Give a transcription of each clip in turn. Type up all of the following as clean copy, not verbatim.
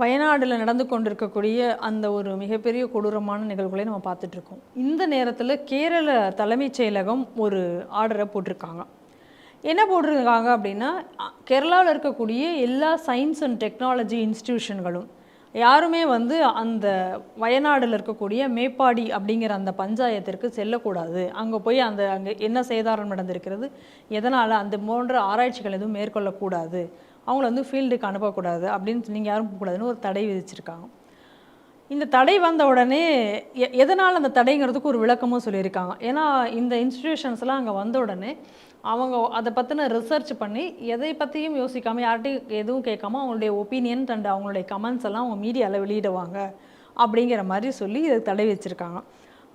வயநாடுல நடந்து கொண்டிருக்கக்கூடிய அந்த ஒரு மிகப்பெரிய கொடூரமான நிகழ்வுகளை நம்ம பார்த்துட்ருக்கோம். இந்த நேரத்தில் கேரள தலைமைச் செயலகம் ஒரு ஆர்டரை போட்டிருக்காங்க. என்ன போட்டிருக்காங்க அப்படின்னா, கேரளாவில் இருக்கக்கூடிய எல்லா சயின்ஸ் அண்ட் டெக்னாலஜி இன்ஸ்டிடியூஷன்களும் யாருமே அந்த வயநாடில் இருக்கக்கூடிய மேப்பாடி அப்படிங்கிற அந்த பஞ்சாயத்திற்கு செல்லக்கூடாது. அங்கே போய் அங்கே என்ன சேதாரம் நடந்திருக்கிறது, எதனால் அந்த போன்ற ஆராய்ச்சிகள் எதுவும் மேற்கொள்ளக்கூடாது, அவங்கள ஃபீல்டுக்கு அனுப்பக்கூடாது அப்படின்னு நீங்கள் யாரும் போகக்கூடாதுன்னு ஒரு தடை விதிச்சிருக்காங்க. இந்த தடை வந்த உடனே எதனால் அந்த தடைங்கிறதுக்கு ஒரு விளக்கமும் சொல்லியிருக்காங்க. ஏன்னா இந்த இன்ஸ்டிடியூஷன்ஸ்லாம் அங்கே வந்த உடனே அவங்க அதை பற்றின ரிசர்ச் பண்ணி எதை பற்றியும் யோசிக்காமல் யார்கிட்டையும் எதுவும் கேட்காம அவங்களுடைய ஒப்பீனியன் அண்ட் அவங்களுடைய கமெண்ட்ஸ் எல்லாம் அவங்க மீடியாவில் வெளியிடுவாங்க அப்படிங்கிற மாதிரி சொல்லி இதை தடை வச்சுருக்காங்க.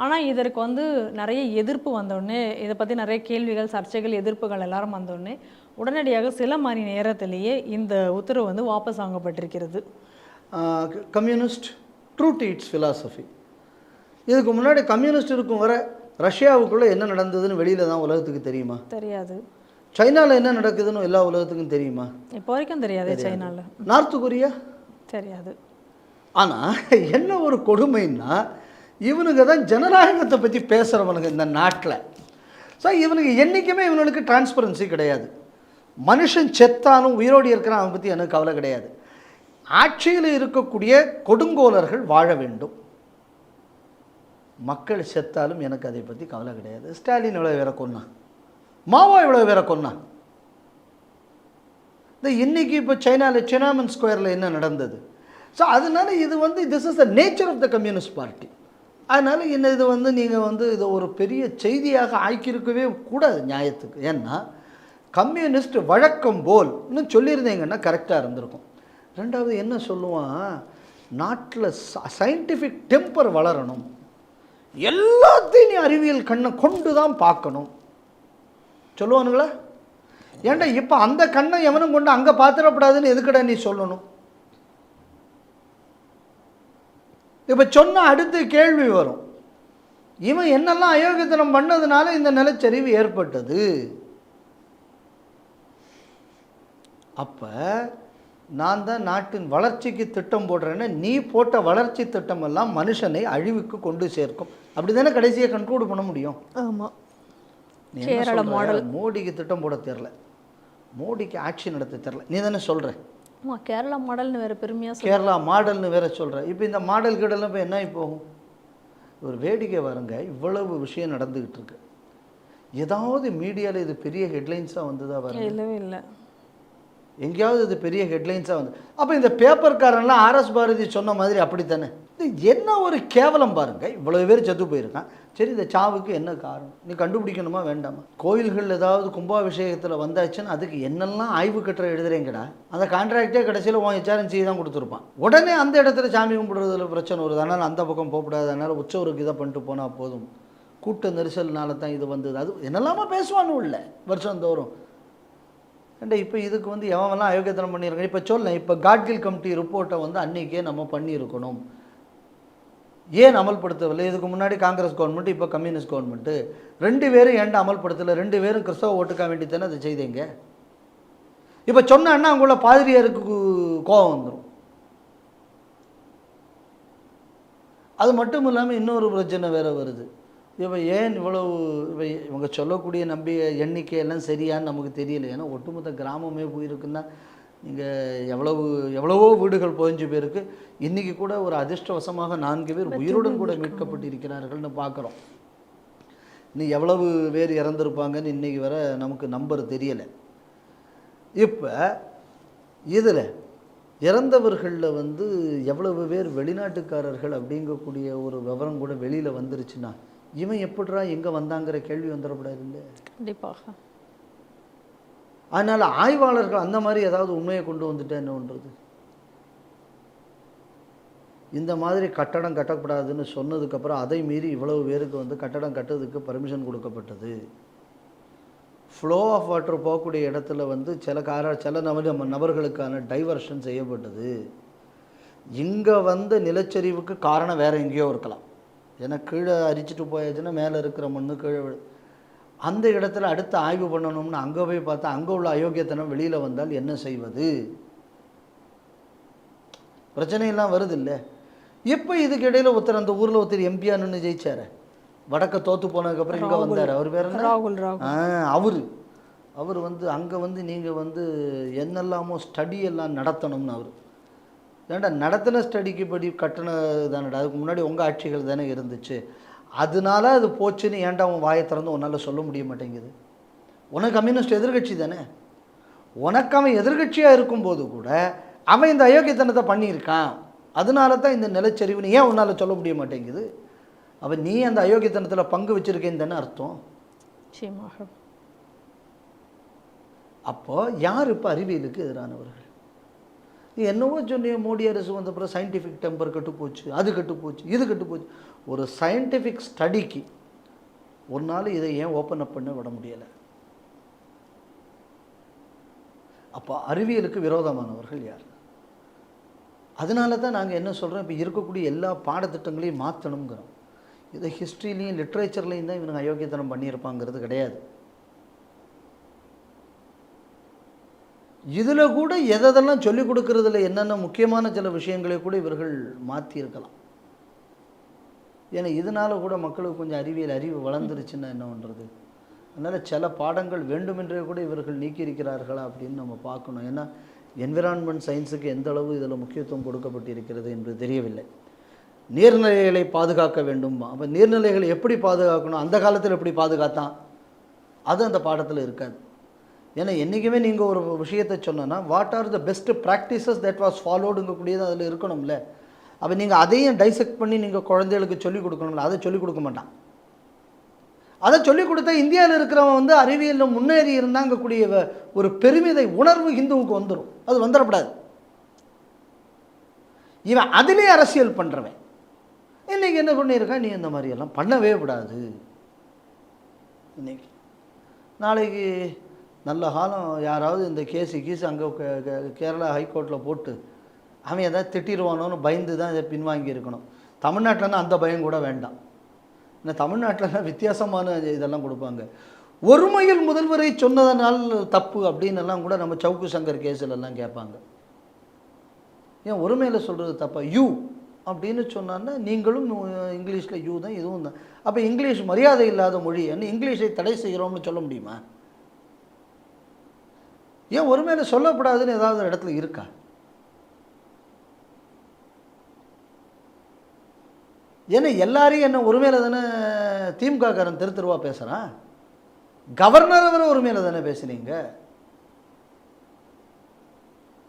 ஆனால் இதற்கு நிறைய எதிர்ப்பு வந்தோடனே, இதை பற்றி நிறைய கேள்விகள், சர்ச்சைகள், எதிர்ப்புகள் எல்லாரும் வந்தோடனே உடனடியாக சில மணி நேரத்திலேயே இந்த உத்தரவு வாபஸ் வாங்கப்பட்டிருக்கிறது. Communist true to its philosophy. இதுக்கு முன்னாடி கம்யூனிஸ்ட் இருக்கும் வர ரஷ்யாவுக்குள்ளே என்ன நடந்ததுன்னு வெளியில் தான் உலகத்துக்கு தெரியுமா? தெரியாது. சைனாவில் என்ன நடக்குதுன்னு எல்லா உலகத்துக்கும் தெரியுமா? இப்போ வரைக்கும் தெரியாது. சைனாவில். நார்த் கொரியா தெரியாது. ஆனால் என்ன ஒரு கொடுமைன்னா, இவனுங்க தான் ஜனநாயகத்தை பற்றி பேசுகிறவனுங்க இந்த நாட்டில். ஸோ இவனுக்கு என்றைக்குமே இவனுக்கு டிரான்ஸ்பரன்சி கிடையாது. மனுஷன் செத்தாலும் உயிரோடு இருக்கிறான், அவனை பற்றி எனக்கு கவலை கிடையாது. ஆட்சியில் இருக்கக்கூடிய கொடுங்கோலர்கள் வாழ வேண்டும், மக்கள் செத்தாலும் எனக்கு அதை பற்றி கவலை கிடையாது. ஸ்டாலின் இவ்வளோ வேற கொன்னா, மாவோ இவ்வளோ வேற கொன்னா. இந்த இன்னைக்கு இப்போ சைனாவில் சினாமன் ஸ்கொயரில் என்ன நடந்தது? ஸோ அதனால இது this is the nature of the communist party. அதனால் இது நீங்கள் இதை ஒரு பெரிய செய்தியாக ஆக்கியிருக்கவே கூடாது நியாயத்துக்கு. ஏன்னா கம்யூனிஸ்ட் வழக்கம் போல் இன்னும் சொல்லியிருந்தீங்கன்னா கரெக்டாக இருந்திருக்கும். ரெண்டாவது என்ன சொல்லுவான், நாட்டில் சயின்டிஃபிக் டெம்பர் வளரணும், எல்லாத்தையும் நீ அறிவியல் கண்ணை கொண்டு தான் பார்க்கணும் சொல்லுவானுங்களா? ஏன்டா இப்போ அந்த கண்ணை எவனும் கொண்டு அங்கே பார்த்துடப்படாதுன்னு எதுக்கடா நீ சொல்லணும்? இப்போ சொன்ன அடுத்த கேள்வி வரும், இவன் என்னெல்லாம் அயோக்கியத்தனம் பண்ணதுனால இந்த நிலச்சரிவு ஏற்பட்டது. அப்போ நான் தான் நாட்டின் வளர்ச்சிக்கு திட்டம் போடுறேன்னு நீ போட்ட வளர்ச்சி திட்டம் எல்லாம் மனுஷனை அழிவுக்கு கொண்டு சேர்க்கும். அப்படி தானே கடைசியை கன்க்ளூட் பண்ண முடியும். ஆமாம். கேரள மாடல் மோடிக்கு திட்டம் போட தெரில, மோடிக்கு ஆட்சி நடத்த தெரில, நீ தானே சொல்கிற. ஆமாம், கேரளா மாடல்னு வேறு பெருமையாக கேரளா மாடல்னு வேற சொல்கிற. இப்போ இந்த மாடல் கிடலாம் இப்போ என்ன போகும்? ஒரு வேடிக்கை வருங்க, இவ்வளவு விஷயம் நடந்துக்கிட்டு இருக்கு. ஏதாவது மீடியாவில் இது பெரிய ஹெட்லைன்ஸாக வந்ததா? வர இல்லவே இல்லை. எங்கேயாவது இது பெரிய ஹெட்லைன்ஸாக வந்து அப்போ இந்த பேப்பர்காரன்லாம் ஆர்எஸ் பாரதி சொன்ன மாதிரி அப்படித்தானே? இது என்ன ஒரு கேவலம் பாருங்கள். இவ்வளோ பேர் செத்து போயிருக்கான். சரி, இந்த சாவுக்கு என்ன காரணம் நீ கண்டுபிடிக்கணுமா வேண்டாமா? கோயில்கள் ஏதாவது கும்பாபிஷேகத்தில் வந்தாச்சுன்னா அதுக்கு என்னெல்லாம் ஆய்வு கட்டுரை எழுதுறேங்கடா, அந்த கான்ட்ராக்டே கடைசியில் உன் HRNC தான் கொடுத்துருப்பான். உடனே அந்த இடத்துல சாமி கும்பிடுறதுல பிரச்சனை வருது, அதனால் அந்த பக்கம் போகக்கூடாது, அதனால் உற்சவருக்கு இதை பண்ணிட்டு போனால் போதும், கூட்ட நெரிசல்னால தான் இது வந்தது, அது என்னெல்லாமா பேசுவானு இல்லை வருஷந்தோறும். ஏண்டா இப்போ இதுக்கு எவன்லாம் அயோக்கியத்தனம் பண்ணியிருக்கேன். இப்போ சொல்ல, இப்போ காட்கில் கமிட்டி ரிப்போர்ட்டை அன்றைக்கே நம்ம பண்ணியிருக்கணும், ஏன் அமல்படுத்தவில்லை? இதுக்கு முன்னாடி காங்கிரஸ் கவர்மெண்ட், இப்போ கம்யூனிஸ்ட் கவர்மெண்ட்டு, ரெண்டு பேரும் ஏன்டா அமல்படுத்தலை? ரெண்டு பேரும் கிறிஸ்தவ ஓட்டுக்க வேண்டித்தானே அதை செய்தீங்க. இப்போ சொன்னா அவங்கள பாதிரியாருக்கு கோபம் வந்துடும். அது மட்டும் இல்லாமல் இன்னொரு பிரச்சனை வேறு வருது. இப்போ ஏன் இவ்வளவு இவங்க சொல்லக்கூடிய எண்ணிக்கையெல்லாம் சரியான்னு நமக்கு தெரியல. ஏன்னா ஒட்டுமொத்த கிராமமே போயிருக்குன்னா நீங்கள் எவ்வளவோ வீடுகள் புதைஞ்சு போயிருக்கு. இன்றைக்கி கூட ஒரு அதிர்ஷ்டவசமாக 4 பேர் உயிருடன் கூட மீட்கப்பட்டிருக்கிறார்கள்னு பார்க்குறோம். இன்னும் எவ்வளவு பேர் இறந்துருப்பாங்கன்னு இன்றைக்கி வர நமக்கு நம்பர் தெரியலை. இப்போ இதில் இறந்தவர்களில் எவ்வளவு பேர் வெளிநாட்டுக்காரர்கள் அப்படிங்கக்கூடிய ஒரு விவரம் கூட வெளியில் வந்துருச்சுன்னா இவன் எப்படிரா எங்கே வந்தாங்கிற கேள்வி வந்துடக்கூடாது இல்லை? கண்டிப்பாக. அதனால் ஆய்வாளர்கள் அந்த மாதிரி ஏதாவது உண்மையை கொண்டு வந்துட்டா என்ன பண்ணுறது? இந்த மாதிரி கட்டடம் கட்டக்கூடாதுன்னு சொன்னதுக்கப்புறம் அதை மீறி இவ்வளவு பேருக்கு கட்டடம் கட்டுறதுக்கு பர்மிஷன் கொடுக்கப்பட்டது. ஃப்ளோ ஆஃப் வாட்டர் போகக்கூடிய இடத்துல சில நபர்களுக்கான டைவர்ஷன் செய்யப்பட்டது. இங்கே நிலச்சரிவுக்கு காரணம் வேறு எங்கேயோ இருக்கலாம். ஏன்னா கீழே அரிச்சிட்டு போயாச்சுன்னா மேலே இருக்கிற மண்ணு கீழே அந்த இடத்துல அடுத்து ஆய்வு பண்ணணும்னு அங்கே போய் பார்த்தா அங்கே உள்ள அயோக்கியத்தனம் வெளியில் வந்தால் என்ன செய்வது? பிரச்சனையெல்லாம் வருது இல்லை. இப்போ இதுக்கு இடையில் ஒருத்தர் அந்த ஊரில் ஒருத்தர் எம்பியாக நின்று ஜெயிச்சார், வடக்க தோற்று போனதுக்கப்புறம் இங்கே வந்தார். அவர் பேர் என்ன? ராகுல். அவர் அங்கே நீங்கள் என்னெல்லாமோ ஸ்டடி எல்லாம் நடத்தணும்னு அவர். ஏன்டா நடத்தின ஸ்டடிக்கு படி கட்டண தானடா, அதுக்கு முன்னாடி உங்கள் ஆட்சிகள் தானே இருந்துச்சு, அதனால அது போச்சுன்னு ஏன்டா அவன் வாயை திறந்து உன்னால் சொல்ல முடிய மாட்டேங்குது? உனக்கு கம்யூனிஸ்ட் எதிர்கட்சி தானே. உனக்கு அவன் எதிர்கட்சியாக இருக்கும்போது கூட அவன் இந்த அயோக்கியத்தனத்தை பண்ணியிருக்கான், அதனால தான் இந்த நிலச்சரிவுன்னு ஏன் உன்னால் சொல்ல முடிய மாட்டேங்குது? அவன் நீ அந்த அயோக்கியத்தனத்தில் பங்கு வச்சுருக்கேன்னு தானே அர்த்தம். அப்போ யார் இப்போ அறிவியலுக்கு எதிரானவர்கள்? நீ என்னவோ சொன்னிய மோடி அரசு வந்த அப்புறம் சயின்டிஃபிக் டெம்பர் கெட்டு போச்சு, அது கெட்டு போச்சு, இது கெட்டு போச்சு. ஒரு சயின்டிஃபிக் ஸ்டடிக்கு ஒரு நாள் இதை ஏன் ஓப்பன் அப் பண்ண விட முடியலை? அப்போ அறிவியலுக்கு விரோதமானவர்கள் யார்? அதனால தான் நாங்கள் என்ன சொல்கிறோம், இப்போ இருக்கக்கூடிய எல்லா பாடத்திட்டங்களையும் மாற்றணுங்கிறோம். இதை ஹிஸ்ட்ரிலையும் லிட்ரேச்சர்லையும் தான் இவங்க அயோக்கியத்தனம் பண்ணியிருப்பாங்கிறது கிடையாது. இதில் கூட எதெல்லாம் சொல்லிக் கொடுக்கறதுல என்னென்ன முக்கியமான சில விஷயங்களை கூட இவர்கள் மாற்றியிருக்கலாம். ஏன்னா இதனால் கூட மக்களுக்கு கொஞ்சம் அறிவு வளர்ந்துருச்சுன்னா என்ன பண்ணுறது? அதனால் சில பாடங்கள் வேண்டுமென்றே கூட இவர்கள் நீக்கியிருக்கிறார்களா அப்படின்னு நம்ம பார்க்கணும். ஏன்னா என்விரான்மெண்ட் சயின்ஸுக்கு எந்த அளவு இதில் முக்கியத்துவம் கொடுக்கப்பட்டிருக்கிறது என்று தெரியவில்லை. நீர்நிலைகளை பாதுகாக்க வேண்டும். அப்போ நீர்நிலைகளை எப்படி பாதுகாக்கணும், அந்த காலத்தில் எப்படி பாதுகாத்தான், அது அந்த பாடத்தில் இருக்காது. ஏன்னா என்றைக்குமே நீங்கள் ஒரு விஷயத்தை சொன்னோன்னா what are the best practices that was ஃபாலோடுங்கக்கூடியது அதில் இருக்கணும்ல. அப்போ நீங்கள் அதையும் டைசெக்ட் பண்ணி நீங்கள் குழந்தைகளுக்கு சொல்லிக் கொடுக்கணும்ல, அதை சொல்லிக் கொடுக்க மாட்டான். அதை சொல்லிக் கொடுத்தா இந்தியாவில் இருக்கிறவன் அறிவியலில் முன்னேறி இருந்தாங்கக்கூடிய ஒரு பெருமிதை உணர்வு ஹிந்துவுக்கு வந்துடும். அது வந்துடக்கூடாது. இவன் அதிலே அரசியல் பண்ணுறவன் இன்றைக்கி என்ன பண்ணியிருக்கான், நீ இந்த மாதிரியெல்லாம் பண்ணவே கூடாது. இன்னைக்கு நாளைக்கு நல்ல காலம் யாராவது இந்த கேஸு அங்கே கேரளா ஹைகோர்ட்டில் போட்டு அவன் எதாவது திட்டிடுவானோன்னு பயந்து தான் இதை பின்வாங்கி இருக்கணும். தமிழ்நாட்டில்னா அந்த பயம் கூட வேண்டாம். ஏன்னா தமிழ்நாட்டிலலாம் வித்தியாசமான இதெல்லாம் கொடுப்பாங்க. ஒருமையில் முதல்வரை சொன்னதனால் தப்பு அப்படின்னு எல்லாம் கூட நம்ம சவுக்கு சங்கர் கேஸிலெல்லாம் கேட்பாங்க. ஏன் ஒருமையில் சொல்கிறது தப்பா? யூ அப்படின்னு சொன்னான்னா நீங்களும் இங்கிலீஷில் யூ தான், இதுவும் தான். அப்போ இங்கிலீஷ் மரியாதை இல்லாத மொழி, இங்கிலீஷை தடை செய்கிறோம்னு சொல்ல முடியுமா? ஏன் ஒருமையில் சொல்லப்படாதுன்னு ஏதாவது இடத்துல இருக்கா? ஏன்னா எல்லாரையும் என்ன ஒருமையில் தானே திமுககாரன் தெருவா பேசுகிறான். கவர்னர் அவரை ஒருமையில் தானே பேசுனீங்க.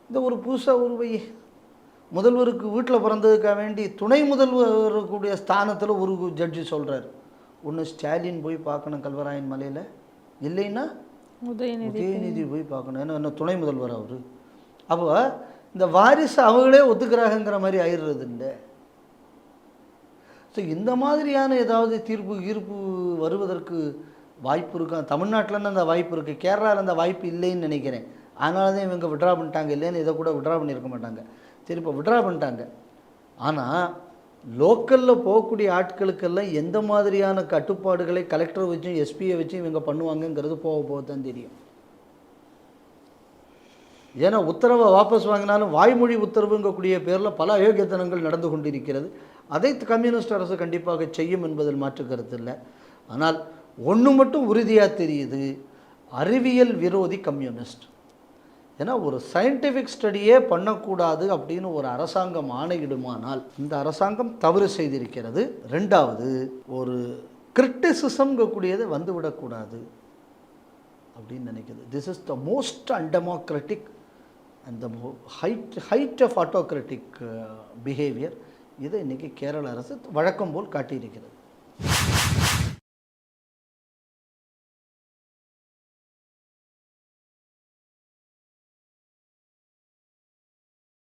இந்த ஒரு புதுசாக உருவை முதல்வருக்கு வீட்டில் பிறந்ததுக்காக வேண்டி துணை முதல்வருக்குடைய ஸ்தானத்தில் ஒரு ஜட்ஜி சொல்கிறார், ஒன்று ஸ்டாலின் போய் பார்க்கணும் கல்வராயன் மலையில், இல்லைன்னா உதயநிதி போய் பார்க்கணும். ஏன்னா என்ன துணை முதல்வர் அவர். அப்போ இந்த வாரிசு அவங்களே ஒத்துக்கிறாங்கங்கிற மாதிரி ஆயிடுறது இல்லை. ஸோ இந்த மாதிரியான ஏதாவது ஈர்ப்பு வருவதற்கு வாய்ப்பு இருக்கா? தமிழ்நாட்டில்னு அந்த வாய்ப்பு இருக்குது, கேரளாவில் அந்த வாய்ப்பு இல்லைன்னு நினைக்கிறேன். அதனால தான் இவங்க விட்ரா பண்ணிட்டாங்க. இல்லைன்னு இதை கூட விட்ரா பண்ணியிருக்க மாட்டாங்க. சரி, இப்போ விட்ரா பண்ணிட்டாங்க. ஆனால் லோக்கலில் போகக்கூடிய ஆட்களுக்கெல்லாம் எந்த மாதிரியான கட்டுப்பாடுகளை கலெக்டரை வச்சும் எஸ்பியை வச்சும் இவங்க பண்ணுவாங்கங்கிறது போக தான் தெரியும். ஏன்னா உத்தரவை வாபஸ் வாங்கினாலும் வாய்மொழி உத்தரவுங்கக்கூடிய பேரில் பல அயோக்கியத்தனங்கள் நடந்து கொண்டிருக்கிறது. அதை கம்யூனிஸ்ட் அரசு கண்டிப்பாக செய்யும் என்பதில் மாற்று கருத்து இல்லை. ஆனால் ஒன்று மட்டும் உறுதியாக தெரியுது, அறிவியல் விரோதி கம்யூனிஸ்ட். ஏன்னா ஒரு சயின்டிஃபிக் ஸ்டடியே பண்ணக்கூடாது அப்படின்னு ஒரு அரசாங்கம் ஆணையிடுமானால் இந்த அரசாங்கம் தவறு செய்திருக்கிறது. ரெண்டாவது, ஒரு கிரிட்டிசிசம்ங்கக்கூடியதை வந்துவிடக்கூடாது அப்படின்னு நினைக்கிறது. This is the most undemocratic and the height of autocratic behaviour. இதை இன்றைக்கி கேரள அரசு வழக்கம் போல் காட்டியிருக்கிறது.